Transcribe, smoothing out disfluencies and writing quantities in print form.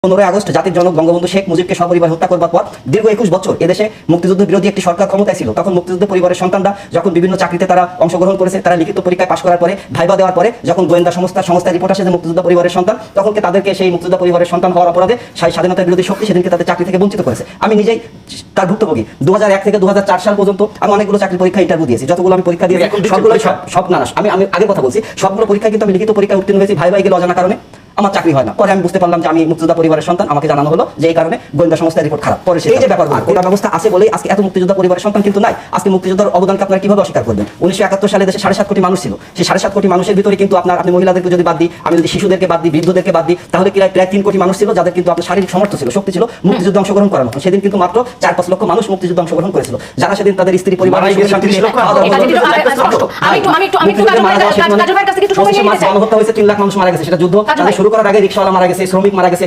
15 August জাতির জনক বঙ্গবন্ধু শেখ মুজিবকে সপরিবার হত্যা করবার পর দীর্ঘ 21 বছর এদেশে মুক্তিযুদ্ধ বিরোধী একটি সরকার ক্ষমতায় ছিল। তখন মুক্তিযুদ্ধ পরিবারের সন্তানরা যখন বিভিন্ন চাকরিতে তারা অংশগ্রহণ করেছে, তারা লিখিত পরীক্ষায় পাশ করার পরে ভাইবা দেওয়ার পরে যখন গোয়েন্দা সংস্থার রিপোর্ট আসে যে মুক্তিযুদ্ধ পরিবারের সন্তান, তখন তাদেরকে সেই মুক্তিযুদ্ধ পরিবারের সন্তান হওয়ার অপরাধে স্বাধীনতা বিরোধী শক্তি সেদিনকে তাদের চাকরি থেকে বঞ্চিত করেছে। আমি নিজেই তার ভুক্তভোগী। 2001 থেকে 2004 সাল পর্যন্ত আমি অনেকগুলো চাকরি পরীক্ষা ইন্টারভিউ দিয়েছি। যতগুলো আমি পরীক্ষা দিয়েছি সবগুলো সব না আমি আগে কথা বলছি, সবগুলো পরীক্ষায় কিন্তু আমি লিখিত পরীক্ষায় উত্তীর্ণ হয়েছি। ভাইবা গেলে অজানা কারণে আমার চাকরি হয় না। পরে আমি বুঝতে পারলাম যে আমি মুক্তিযোদ্ধা পরিবারের সন্তান, আমাকে জানানো হলো যে এই কারণে গোয়েন্দা সংস্থার রিপোর্ট খারাপ। পরে সেই যে ব্যাপারগুলো গোটা ব্যবস্থা আছে বলেই আজকে এত মুক্তিযোদ্ধা পরিবারের সন্তান কিন্তু নাই। আজকে মুক্তিযোদ্ধার অবদানকে আপনারা কিভাবে অস্বীকার করবেন? 1971 সালে দেশে 7.5 কোটি মানুষ ছিল। সেই 7.5 কোটি মানুষের ভিতরে কিন্তু আপনি মহিলাদেরকে যদি বাদ দিই, আমি যদি শিশুদেরকে বাদ দিই, বৃদ্ধদেরকে বাদ দিই, তাহলে প্রায় 3 কোটি মানুষ ছিল যাদের কিন্তু আপনার শারীরিক সামর্থ্য ছিল, শক্তি ছিল মুক্তিযুদ্ধে অংশগ্রহণ করার মতো। সেদিন কিন্তু মাত্র 4-5 লক্ষ মানুষ মুক্তিযুদ্ধে অংশগ্রহণ করেছিল, যারা সেদিন তাদের স্ত্রী পরিবার হত্যা হয়েছে। 3 লাখ মানুষ মারা গেছে। সেটা যুদ্ধ শুরু করার আগে রিকশাওয়ালা মারা গেছে, শ্রমিক মারা গেছে।